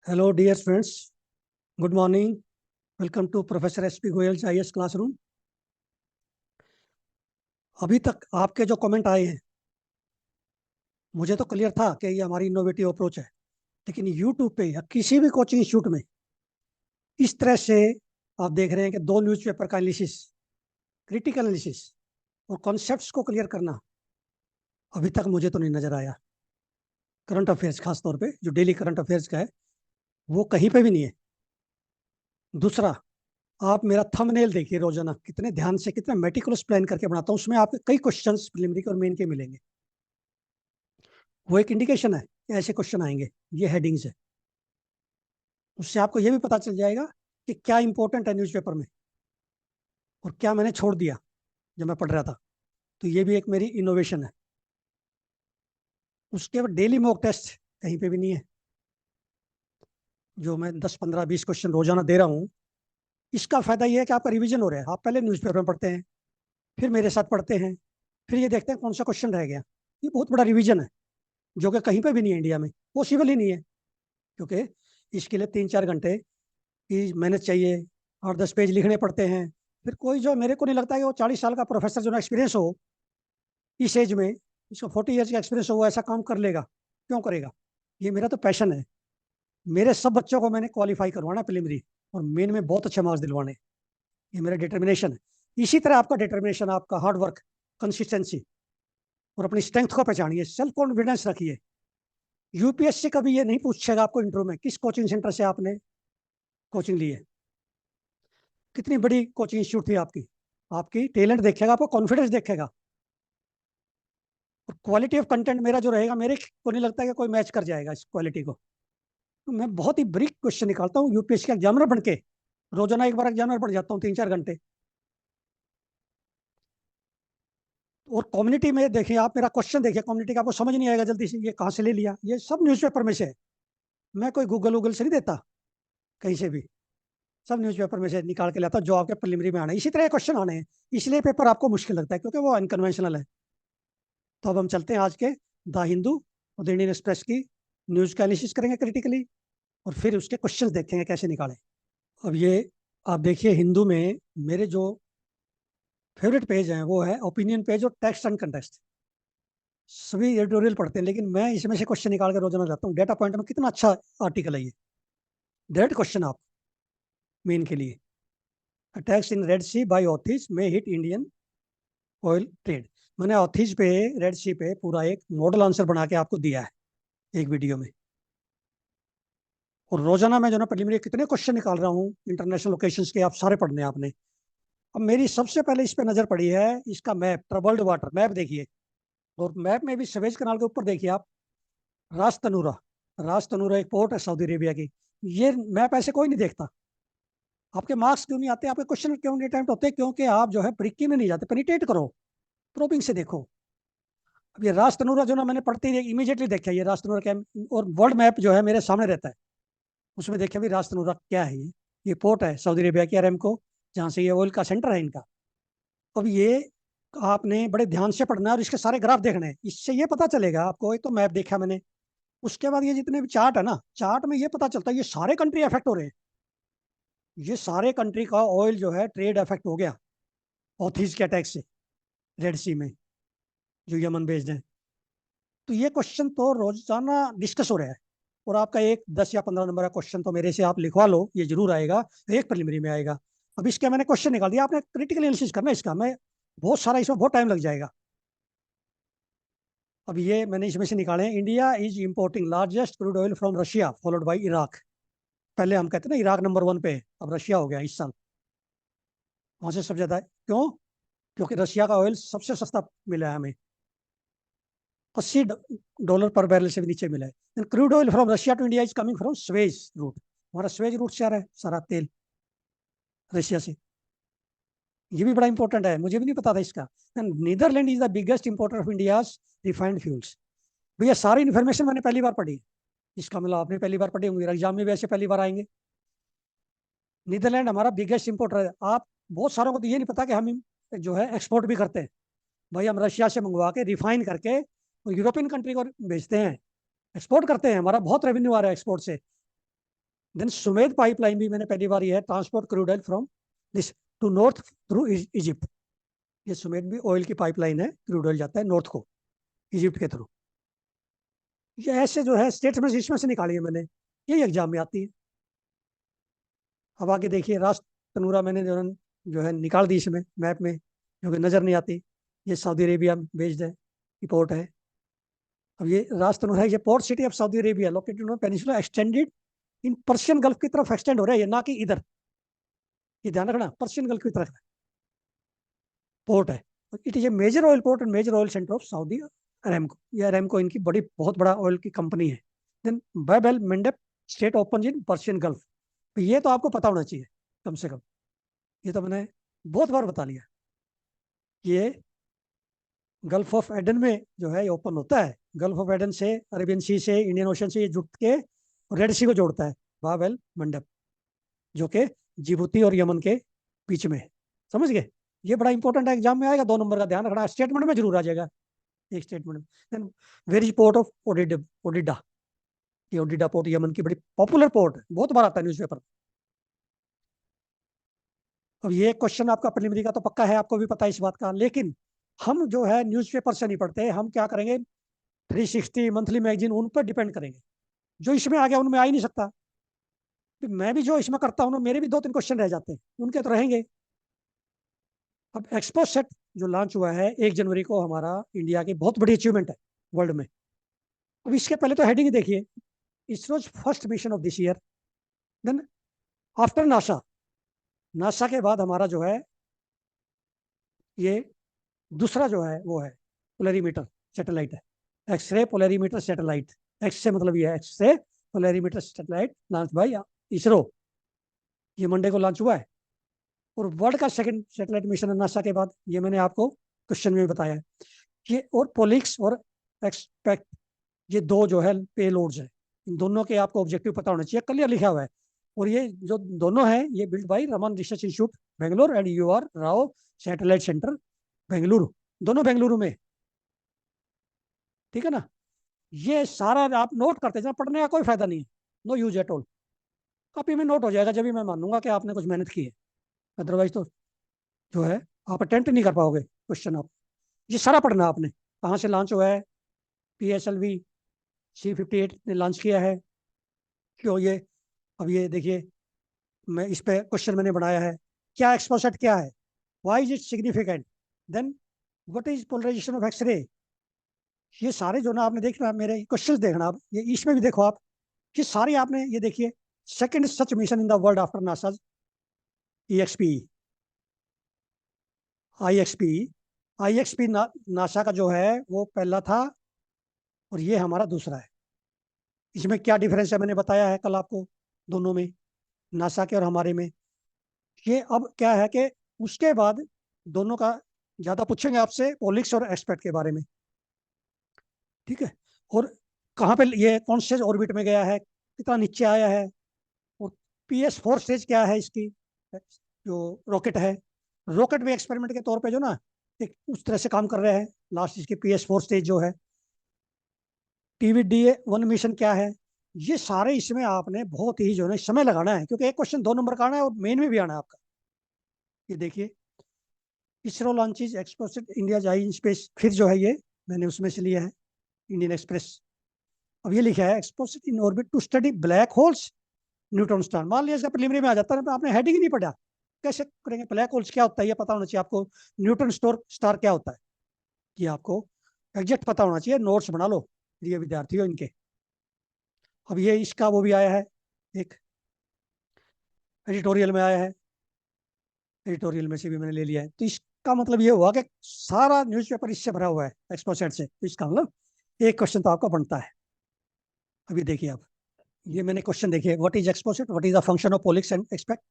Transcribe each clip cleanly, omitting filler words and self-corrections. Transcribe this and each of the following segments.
Hello dear friends, good morning. Welcome to professor S P Goyal IAS classroom. अभी तक आपके जो कमेंट आए हैं, मुझे तो क्लियर था कि ये हमारी इनोवेटिव अप्रोच है। लेकिन यूट्यूब पे या किसी भी कोचिंग इंस्टीट्यूट में इस तरह से आप देख रहे हैं कि दो न्यूज़पेपर का एनालिसिस, क्रिटिकल एनालिसिस और कॉन्सेप्ट्स को क्लियर करना अभी तक मुझे तो नहीं नजर आया। करंट अफेयर्स खास तौर पे जो डेली करंट अफेयर्स का है, वो कहीं पे भी नहीं है। दूसरा, आप मेरा थंबनेल देखिए, रोजाना कितने ध्यान से, कितने मेटिकुलस प्लान करके बनाता हूँ। उसमें आपके कई क्वेश्चंस प्रिलिमिनरी और मेन के मिलेंगे। वो एक इंडिकेशन है कि ऐसे क्वेश्चन आएंगे। ये हेडिंग्स है। उससे आपको ये भी पता चल जाएगा कि क्या इंपॉर्टेंट है न्यूज़पेपर में और क्या मैंने छोड़ दिया जब मैं पढ़ रहा था। तो ये भी एक मेरी इनोवेशन है। उसके बाद डेली मॉक टेस्ट कहीं पे भी नहीं है। जो मैं 10 15 20 क्वेश्चन रोजाना दे रहा हूँ, इसका फायदा ये है कि आपका रिवीजन हो रहा है। आप पहले न्यूज़पेपर में पढ़ते हैं, फिर मेरे साथ पढ़ते हैं, फिर ये देखते हैं कौन सा क्वेश्चन रह गया। ये बहुत बड़ा रिवीजन है, जो कि कहीं पे भी नहीं है, इंडिया में पॉसिबल ही नहीं है। क्योंकि इसके लिए 3 4 घंटे की मेहनत चाहिए और 10 पेज लिखने पड़ते हैं। फिर कोई, जो मेरे को नहीं लगता है कि वो 40 साल का प्रोफेसर जो ना एक्सपीरियंस हो इस एज में, इसको 40 ईयर्स का एक्सपीरियंस हो, वो ऐसा काम कर लेगा। क्यों करेगा? ये मेरा तो पैशन है। मेरे सब बच्चों को मैंने क्वालिफाई करवाना प्रिलिमिनरी और मेन में बहुत अच्छे मार्क्स दिलवाने। ये मेरा डिटर्मिनेशन है। इसी तरह आपका डिटर्मिनेशन, आपका हार्ड वर्क, कंसिस्टेंसी और अपनी स्ट्रेंथ को पहचानिए, सेल्फ कॉन्फिडेंस रखिए। यूपीएससी कभी ये नहीं पूछेगा आपको इंटरव्यू में किस कोचिंग सेंटर से आपने कोचिंग ली है, कितनी बड़ी कोचिंग इंस्टीट्यूट थी आपकी। आपकी टैलेंट देखेगा, आपको कॉन्फिडेंस देखेगा। और क्वालिटी ऑफ कंटेंट मेरा जो रहेगा, मेरे को नहीं लगता कि कोई मैच कर जाएगा इस क्वालिटी को। तो मैं बहुत ही ब्रीक क्वेश्चन निकालता हूँ यूपीएससी का एग्जामिनर बन के। रोजाना एक बार एग्जामिनर बन जाता हूँ 3 4 घंटे। और कम्युनिटी में देखिए, आप मेरा क्वेश्चन देखिए, कम्युनिटी का आपको समझ नहीं आएगा जल्दी से, ये कहाँ से ले लिया। ये सब न्यूज़पेपर में से है। मैं कोई गूगल वूगल से नहीं देता, कहीं से भी। सब न्यूज़पेपर में से निकाल के लाता जो आपके प्रिलिमिनरी में आना है। इसी तरह क्वेश्चन आने हैं, इसलिए पेपर आपको मुश्किल लगता है, क्योंकि वो अनकन्वेंशनल है। तो अब हम चलते हैं आज के द हिंदू और द इंडियन एक्सप्रेस की न्यूज़ का एनालिसिस करेंगे क्रिटिकली, और फिर उसके क्वेश्चंस देखेंगे कैसे निकालें। अब ये आप देखिए, हिंदू में मेरे जो फेवरेट पेज हैं वो है ओपिनियन पेज और टेक्स्ट एंड कंटेस्ट। सभी एडिटोरियल पढ़ते हैं, लेकिन मैं इसमें से क्वेश्चन निकाल कर रोजाना जाता हूँ। डेटा पॉइंट में कितना अच्छा आर्टिकल है ये। डायरेक्ट क्वेश्चन आप मेन के लिए। Attacks in Red Sea by Houthis में हिट इंडियन ऑयल ट्रेड। मैंने ऑथीज पे, रेड सी पे पूरा एक मॉडल आंसर बना के आपको दिया है एक वीडियो में। और रोजाना मैं जो ना प्रिलिमिनरी कितने क्वेश्चन निकाल रहा हूँ इंटरनेशनल लोकेशंस के, आप सारे पढ़ने हैं आपने। अब मेरी सबसे पहले इस पे नजर पड़ी है, इसका मैप, ट्रबल्ड वाटर मैप देखिए। और मैप में भी सवेज कनाल के ऊपर देखिए आप, रास तनूरा। रास तनूरा एक पोर्ट है सऊदी अरेबिया की। ये मैप ऐसे कोई नहीं देखता। आपके मार्क्स क्यों नहीं आते, आपके क्वेश्चन क्यों नहीं अटेम्प्ट होते? क्योंकि आप जो है ब्रिकी में नहीं जाते, पेनिट्रेट करो, प्रोबिंग से देखो। अब ये रास तनूरा जो ना, मैंने पढ़ते ही इमीडिएटली देखा ये रास तनूरा क्या। और वर्ल्ड मैप जो है मेरे सामने रहता है, उसमें देखा भी रास तनूरा क्या है। ये पोर्ट है सऊदी अरेबिया की, अरेमको, जहाँ से ये ऑयल का सेंटर है इनका। अब ये आपने बड़े ध्यान से पढ़ना है और इसके सारे ग्राफ देखने हैं। इससे ये पता चलेगा आपको, एक तो मैप देखा मैंने, उसके बाद ये जितने भी चार्ट है ना, चार्ट में ये पता चलता है ये सारे कंट्री अफेक्ट हो रहे हैं। ये सारे कंट्री का ऑयल जो है ट्रेड अफेक्ट हो गया हौथीज के अटैक से, रेड सी में, जो यमन बेस्ड है। तो ये क्वेश्चन तो रोजाना डिस्कस हो रहा है। और आपका एक 10 या 15 नंबर का क्वेश्चन तो मेरे से आप लिखवा लो, ये जरूर आएगा, एक प्रिलिमिनरी में आएगा। अब इसका मैंने क्वेश्चन निकाल दिया, आपने क्रिटिकल एनालिसिस करना है इसका। मैं बहुत सारा, इसमें बहुत टाइम लग जाएगा। अब ये मैंने इसमें से निकाले हैं। India is importing largest crude oil from Russia followed by Iraq. पहले हम कहते हैं ना इराक नंबर 1 पे है, अब रशिया हो गया इस साल। वहां से सबसे ज्यादा है। क्यों? क्योंकि रशिया का ऑयल सबसे सस्ता मिला है हमें, $80 पर बैरल से भी नीचे मिला है। Crude oil from Russia to India is coming from Suez route. हमारा स्वेज रूट से आ रहा है सारा तेल रशिया से। ये भी बड़ा इंपॉर्टेंट है, मुझे भी नहीं पता था इसका। Netherland is the biggest importer of India's refined fuels. भैया सारी इन्फॉर्मेशन मैंने पहली बार पढ़ी। इसका मतलब आपने पहली बार पढ़ी होंगी, एग्जाम में भी ऐसे पहली बार आएंगे। नीदरलैंड हमारा बिगेस्ट इंपोर्टर है। आप बहुत सारों को तो ये नहीं पता कि हम जो है एक्सपोर्ट भी करते हैं। भाई हम रशिया से मंगवा के रिफाइन करके यूरोपियन कंट्री को बेचते हैं, एक्सपोर्ट करते हैं। हमारा बहुत रेवेन्यू आ रहा है एक्सपोर्ट से। देन सुमेध पाइपलाइन भी मैंने पहली बार, ये है transport crude oil from this to north through Egypt. ये सुमेध भी ऑयल की पाइपलाइन है, क्रूड ऑयल जाता है नॉर्थ को इजिप्ट के थ्रू। ये ऐसे जो है स्टेटमेंट इसमें से निकाली है मैंने, यही एग्जाम में आती है। अब आगे देखिए, राष्ट्र तनूरा मैंने जो है निकाल दी इसमें मैप में, जो कि नजर नहीं आती। ये सऊदी अरेबिया में बेस्ड है, ये पोर्ट है। अब ये राष्ट्र तनूरा है, ये port city of Saudi Arabia located on peninsula extended in Persian gulf की तरफ एक्सटेंड हो रहा है ये, ना कि इधर। ये ध्यान रखना, पर्शियन गल्फ की तरफ पोर्ट है। It is a major oil port and major oil centre of Saudi Aramco. ये अरेमको इनकी बड़ी बहुत बड़ा ऑयल की कंपनी है। देन बाब L Mandeb state open in Persian gulf. तो ये तो आपको पता होना चाहिए कम से कम, ये तो मैंने बहुत बार बता लिया। ये गल्फ ऑफ एडन में जो है ये ओपन होता है। गल्फ ऑफ एडन से, अरेबियन सी से, इंडियन ओशन से ये जुड़ के रेड सी को जोड़ता है, बाब एल मंडब, जो कि जिबूती और यमन के बीच में है। समझ गए? ये बड़ा इंपॉर्टेंट है, एग्जाम में आएगा, 2 नंबर का, ध्यान रखना। स्टेटमेंट में जरूर आ जाएगा, एक स्टेटमेंट में। Then where is port of Hodeidah. ये ओडिडा पोर्ट यमन की बड़ी पॉपुलर पोर्ट है, बहुत बार आता है न्यूज़पेपर। अब ये क्वेश्चन आपका प्रिलिमिनरी का तो पक्का है, आपको भी पता है इस बात का, लेकिन हम जो है न्यूज़पेपर से नहीं पढ़ते, हम क्या करेंगे, 360 मंथली मैगजीन, उन पर डिपेंड करेंगे। जो इसमें आ गया उनमें आ ही नहीं सकता। तो मैं भी जो इसमें करता हूँ ना, मेरे भी 2-3 क्वेश्चन रह जाते हैं, उनके तो रहेंगे। अब एक्सपो सेट जो लॉन्च हुआ है 1 जनवरी को, हमारा इंडिया की बहुत बड़ी अचीवमेंट है वर्ल्ड में। अब इसके पहले तो हेडिंग देखिए, ISRO's first mission of this year. Then after NASA, NASA के बाद हमारा जो है ये दूसरा जो है वो है पोलरीमीटर सैटेलाइट है, एक्सरे पोलरीमीटर सैटेलाइट। एक्स से मतलब ये है X ray polarimeter satellite launch by ISRO. ये मंडे को लॉन्च हुआ है, और वर्ल्ड का सेकंड सैटेलाइट मिशन है नासा के बाद, ये मैंने आपको क्वेश्चन में बताया है। ये और पोलिक्स और एक्सपेक्ट, ये दो जो है पेलोड्स है, इन दोनों के आपको ऑब्जेक्टिव पता होना चाहिए, क्लियर लिखा हुआ है। और ये जो दोनों हैं, ये build by Raman research institute Bangalore and U R Rao satellite centre Bengaluru, दोनों बेंगलुरु में। ठीक है ना? ये सारा आप नोट करते जाए, पढ़ने का कोई फायदा नहीं है, no use at all. Copy में नोट हो जाएगा जब भी मैं मानूंगा कि आपने कुछ मेहनत की है, अदरवाइज तो जो है आप अटेम्प्ट नहीं कर पाओगे क्वेश्चन। आप ये सारा पढ़ना आपने, कहाँ से लॉन्च हुआ है, PSLV C-58 ने लॉन्च किया है, क्यों ये। अब ये देखिए, मैं इस पे क्वेश्चन मैंने बनाया है, क्या एक्सपोसेट क्या है, why is it significant, then what is polarization of X ray. ये सारे जो ना आपने देखना, मेरे क्वेश्चंस देखना आप, ये इसमें भी देखो आप, ये सारे आपने ये देखिए, second such mission in the world after NASA EXP, IXP, IXP NASA का जो है वो पहला था, और ये हमारा दूसरा है। इसमें क्या डिफरेंस है मैंने बताया है कल आपको, दोनों में, नासा के और हमारे में। ये अब क्या है कि उसके बाद दोनों का ज्यादा पूछेंगे आपसे, पोलिक्स और एक्सपेक्ट के बारे में। ठीक है? और कहाँ पे ये कौन से ऑर्बिट में गया है, कितना नीचे आया है, और PS4 स्टेज क्या है इसकी, जो रॉकेट है, रॉकेट में एक्सपेरिमेंट के तौर पे जो ना एक उस तरह से काम कर रहे हैं। लास्ट इसकी PS4 स्टेज जो है, TVDA-1 मिशन क्या है, ये सारे इसमें आपने बहुत ही जो है समय लगाना है, क्योंकि एक क्वेश्चन 2 नंबर का आना है और मेन में भी आना है आपका। ये देखिए, इसरो लॉन्चेज एक्सप्लोसिव इंडिया जाई स्पेस, फिर जो है ये मैंने उसमें से लिया है, इंडियन एक्सप्रेस। अब ये लिखा है explosive in orbit to study black holes neutron star. मान लिया इसका प्रीलिमिनरी में आ जाता है, आपने हेडिंग ही नहीं पढ़ा, कैसे करेंगे? ब्लैक होल्स क्या होता है ये पता होना चाहिए आपको, न्यूट्रॉन स्टार क्या होता है ये आपको एग्जैक्ट पता होना चाहिए। नोट्स बना लो प्रिय विद्यार्थियों इनके। अब ये इसका वो भी आया है, एक एडिटोरियल में आया है, एडिटोरियल में से भी मैंने ले लिया है। तो इसका मतलब ये हुआ कि सारा न्यूज़पेपर इससे भरा हुआ है एक्सपोसेट से, तो इसका मतलब एक क्वेश्चन तो आपका बनता है। अभी देखिए आप, ये मैंने क्वेश्चन देखिए, what is XPoSat, what is the function of POLIX and XSPECT,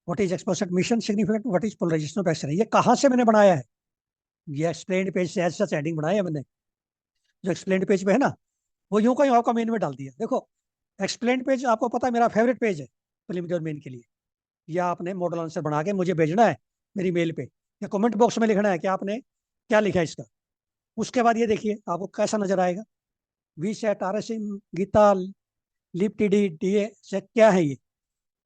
what is XPoSat mission significant, what is polarization of X ray. ये कहाँ से मैंने बनाया है, ये एक्सप्लेन्ड पेज से ऐसा हेडिंग बनाया है मैंने। जो एक्सप्लेन्ड पेज पे है ना, वो यूं का यूं आपका मेन में डाल दिया। देखो, एक्सप्लेन्ड पेज आपको पता है मेरा फेवरेट पेज है प्रीलिमिनरी और मेन के लिए। या आपने मॉडल आंसर बना के मुझे भेजना है मेरी मेल पे, या कमेंट बॉक्स में लिखना है कि आपने क्या लिखा है इसका। उसके बाद ये देखिए आपको कैसा नजर आएगा, वी सेट, RSM, गीता, लिप TD DA से क्या है ये,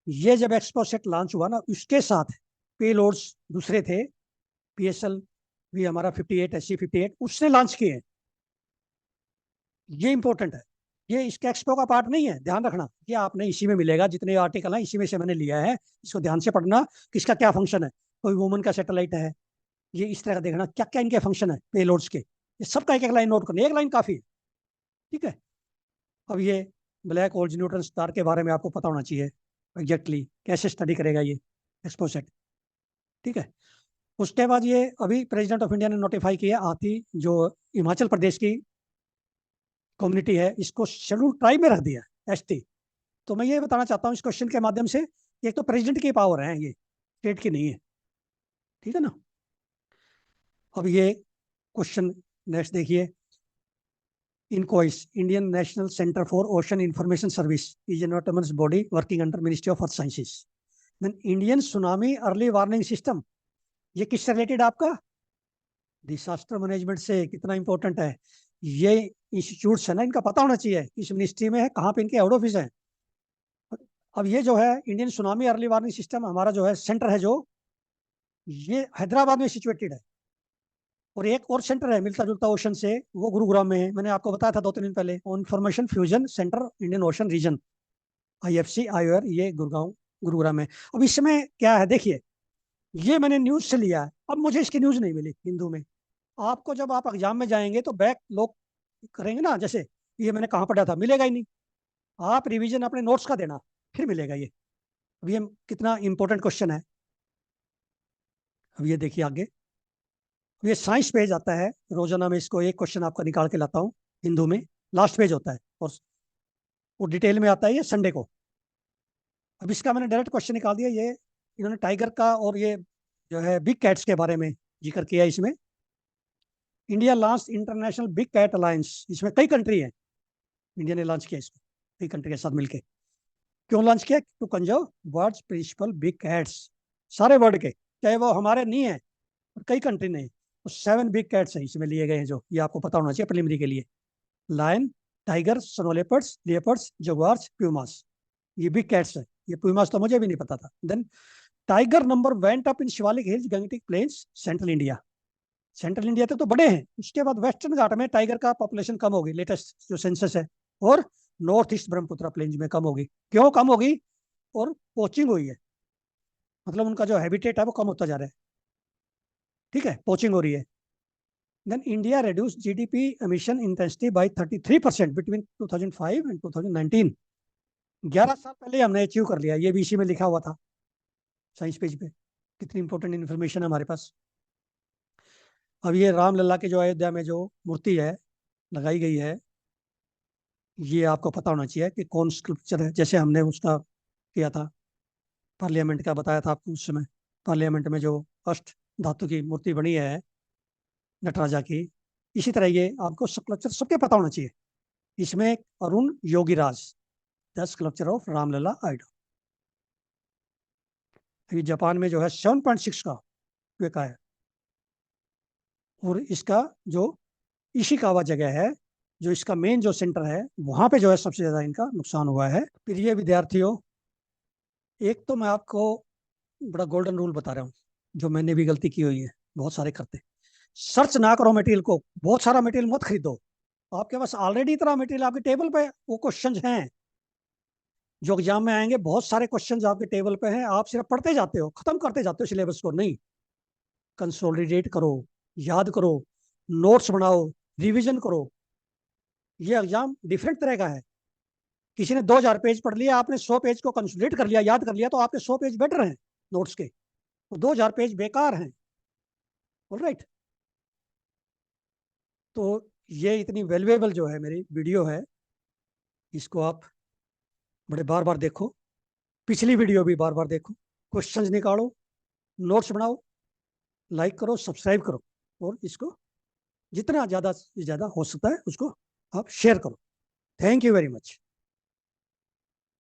ये जब एक्सपोसेट लॉन्च हुआ ना, उसके साथ पे लोड्स दूसरे थे, PSL भी हमारा 58 SC58 उसने लॉन्च किए हैं। ये इंपॉर्टेंट है, ये इसके एक्सपो का पार्ट नहीं है, ध्यान रखना। ये आपने इसी में मिलेगा, जितने आर्टिकल हैं इसी में से मैंने लिया है, इसको ध्यान से पढ़ना किसका क्या फंक्शन है। कोई वुमन का सैटेलाइट है, ये इस तरह का देखना क्या क्या इनके फंक्शन है पेलोड्स के, ये सबका एक एक लाइन नोट करना, एक लाइन काफी है, ठीक है। अब ये ब्लैक होल्स न्यूट्रॉन स्टार के बारे में आपको पता होना चाहिए एग्जैक्टली कैसे स्टडी करेगा ये एक्सपोसेट, ठीक है। उसके बाद ये अभी प्रेसिडेंट ऑफ इंडिया ने नोटिफाई किया, आती जो हिमाचल प्रदेश की कम्युनिटी है, इसको शेड्यूल ट्राइब में रख दिया ST। तो मैं ये बताना चाहता हूँ इस क्वेश्चन के माध्यम से, एक तो प्रेसिडेंट की पावर है, ये स्टेट की नहीं है, ठीक है ना। अब ये क्वेश्चन नेक्स्ट देखिए, INCOIS Indian National Centre for Ocean Information Service is an autonomous body working under Ministry of Earth Sciences. Then Indian tsunami early warning system, ये किससे रिलेटेड आपका, डिसास्टर मैनेजमेंट से। कितना इंपॉर्टेंट है ये इंस्टीट्यूट्स है ना, इनका पता होना चाहिए किस मिनिस्ट्री में है, कहाँ पे इनके हेड ऑफिस है। अब ये जो है Indian tsunami early warning system, हमारा जो है सेंटर है, जो ये हैदराबाद में सिचुएटेड है। और एक और सेंटर है मिलता जुलता ओशन से, वो गुरुग्राम में है, मैंने आपको बताया था 2-3 दिन पहले, information fusion centre Indian ocean region, IFC IOR, ये गुरुग्राम में। अब इसमें क्या है देखिए, ये मैंने न्यूज से लिया है, अब मुझे इसकी न्यूज नहीं मिली हिंदू में। आपको जब आप एग्जाम में जाएंगे तो बैक लोग करेंगे ना, जैसे ये मैंने कहाँ पढ़ा था, मिलेगा ही नहीं। आप रिवीजन अपने नोट्स का देना, फिर मिलेगा ये। अब ये कितना इंपॉर्टेंट क्वेश्चन है। अब ये देखिए आगे, ये साइंस पेज आता है रोजाना में, इसको एक क्वेश्चन आपका निकाल के लाता हूँ हिंदू में, लास्ट पेज होता है, और वो डिटेल में आता है ये संडे को। अब इसका मैंने डायरेक्ट क्वेश्चन निकाल दिया, ये इन्होंने टाइगर का और ये जो है बिग कैट्स के बारे में जिक्र किया इसमें। India launch international big cat alliance, इसमें कई कंट्री है, इंडिया ने लॉन्च किया इसको कई कंट्री के साथ मिलकर। क्यों लॉन्च किया, to conserve world's principal big cats, सारे वर्ल्ड के, चाहे वो हमारे नहीं है और कई कंट्री नहीं, तो 7 बिग कैट्स हैं इसमें लिए गए हैं, जो ये आपको पता होना चाहिए प्रिलिमिनरी के लिए। Lion, tiger, snow leopards, leopards, jaguars, pumas, ये बिग कैट्स है। ये प्यूमास तो मुझे भी नहीं पता था। Then tiger number went up in Shivalik hills Gangetic plains central India, central India तक तो बड़े हैं, उसके बाद वेस्टर्न घाट में टाइगर का पॉपुलेशन कम होगी, लेटेस्ट जो सेंसस है, और नॉर्थ ईस्ट ब्रह्मपुत्र प्लेन्स में कम होगी। क्यों कम होगी, और पोचिंग हुई है, मतलब उनका जो हैबिटेट है वो कम होता जा रहा है, ठीक है, पोचिंग हो रही है। Then India reduced GDP emission intensity by 33% between 2005 and 2019। 11 साल पहले हमने अचीव कर लिया, ये भी इसी में लिखा हुआ था साइंस पेज पे। कितनी इंपॉर्टेंट इन्फॉर्मेशन है हमारे पास। अब ये रामलला के जो अयोध्या में जो मूर्ति है लगाई गई है, ये आपको पता होना चाहिए कि कौन स्कल्पचर है, जैसे हमने उसका किया था पार्लियामेंट का, बताया था आपको उस समय, पार्लियामेंट में जो अष्ट धातु की मूर्ति बनी है नटराजा की, इसी तरह ये आपको स्कल्पचर सबके पता होना चाहिए। इसमें Arun Yogiraj, the sculpture of Ramlalla idol, ये जापान में जो है 7.6 का विका है। और इसका जो इशिकावा जगह है, जो इसका मेन जो सेंटर है, वहां पे जो है सबसे ज्यादा इनका नुकसान हुआ है। फिर ये विद्यार्थियों, एक तो मैं आपको बड़ा गोल्डन रूल बता रहा हूँ, जो मैंने भी गलती की हुई है, बहुत सारे करते, सर्च ना करो मटेरियल को, बहुत सारा मटेरियल मत खरीदो। आपके पास ऑलरेडी इतना मटेरियल आपके टेबल पे, वो क्वेश्चन हैं जो एग्जाम में आएंगे, बहुत सारे क्वेश्चन आपके टेबल पे हैं, आप सिर्फ पढ़ते जाते हो, खत्म करते जाते हो सिलेबस को, नहीं, कंसोलिडेट करो, याद करो, नोट्स बनाओ, रिवीजन करो। ये एग्जाम डिफरेंट तरह का है। किसी ने 2000 पेज पढ़ लिया, आपने 100 पेज को कंसोलिडेट कर लिया, याद कर लिया, तो आपके 100 पेज बेटर हैं नोट्स के, तो 2000 पेज बेकार हैं। ऑलराइट, तो ये इतनी वैल्यूएबल जो है मेरी वीडियो है, इसको आप बड़े बार बार देखो, पिछली वीडियो भी बार बार देखो, क्वेश्चंस निकालो, नोट्स बनाओ, लाइक करो, सब्सक्राइब करो, और इसको जितना ज़्यादा से ज़्यादा हो सकता है उसको आप शेयर करो। Thank you very much.